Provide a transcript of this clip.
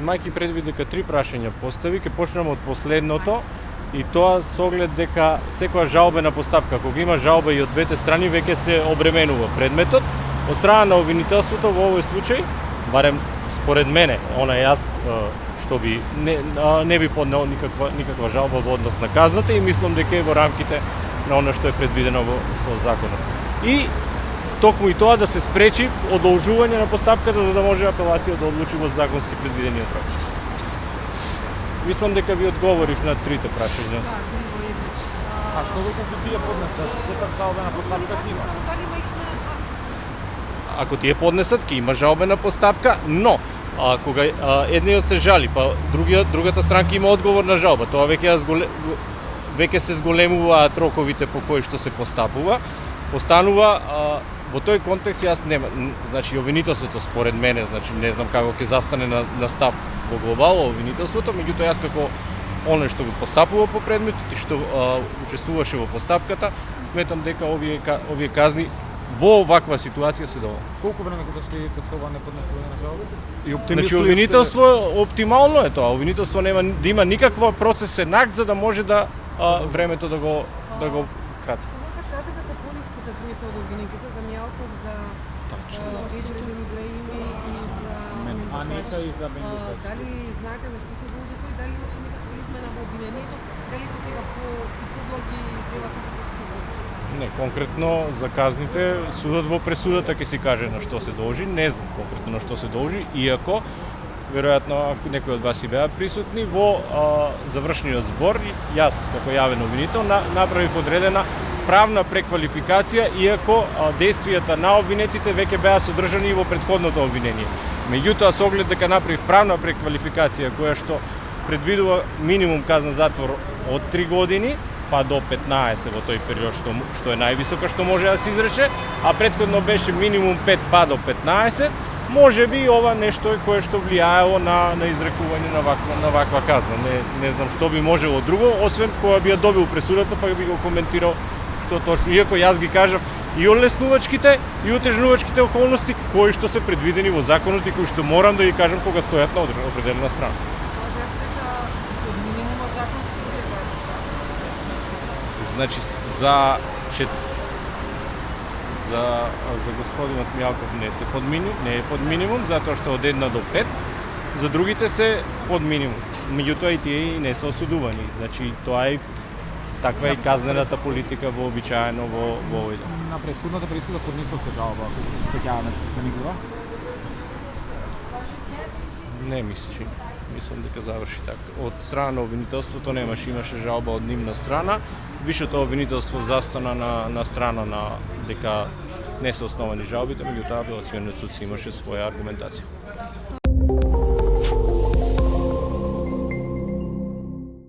имајќи предвид дека 3 прашања постави, ќе почнеме од последното, и тоа со оглед дека секоја жалбена постапка, кога има жалба и од двете страни, веќе се обременува предметот. Од страна на обвинителството во овој случај, барем според мене, јас што би не би поднел никаква жалба во однос на казната и мислам дека е во рамките на она што е предвидено со законот. И токму и тоа да се спречи одолжување на постапката за да може апелација да одлучи во законски предвидениот рок. Мислам дека ви одговорив на трите прашања. А што го како тие поднесат? Сепак жалбена постапка ќе има. Ако тие поднесат, ќе има жалбена постапка, но кога едниот се жали, па другата странка има одговор на жалба, тоа веќе се зголемуваат роковите по кои што се постапува. Останува во тој контекст јас нема, значи обвинителството според мене, значи не знам како ќе застане на став во глобално обвинителството, меѓутоа јас како оној што го постапува по предметот и што учествуваше во постапката, сметам дека овие казни во ваква ситуација се доволни. Колку време ќе заштедите со ова неподнесување на жалби? И значи обвинителство оптимално е тоа. Обвинителство нема да има никаква процесен акт за да може да времето да го крати. Казите за пониски за тројца од обвинетите, за Мјалков, за Едвин Ибраими и за Анета и за Бенјука. Дали знаете на што се дължи тој, дали имаше некаква измена во обвинението, дали се сега подлоги делата за Не, конкретно за казните, судот во пресудата ќе си каже на што се должи, не знам конкретно на што се должи, иако, веројатно, ако некои од вас и беа присутни, во завршниот збор, јас, како јавен обвинител, направив одредена правна преквалификација, иако действијата на обвинетите веќе беа содржани во претходното обвинение. Меѓутоа, со оглед дека направив правна преквалификација, која што предвидува минимум казна затвор од 3 години, па до 15 во тој период што е највисока што може да се изрече, а претходно беше минимум 5 па до 15, може би ова нешто е кое што влијаело на изрекување на ваква казна. Не знам што би можело друго, освен кога би ја добил пресудата, па би го коментирал што точно. Иако јас ги кажав и олеснувачките и утежнувачките околности кои што се предвидени во законот и кои што морам да ги кажам кога стојат на определена страна. Значи за господинот Мјалков не е под минимум, затоа што од 1 до 5, за другите се под минимум. Меѓутоа и тие не се осудувани. Значи тоа е таква е казнената политика вообичаено во овој дел. На претходната пресуда поднесовте жалба, ако се сеќаваме на никога? Не мислам дека заврши така. Од страна на обвинителството имаше жалба од нивна страна. Вишето обвинителство застана на страна на дека не се основани жалбите, меѓутоа апелациониот суд имаше своја аргументација.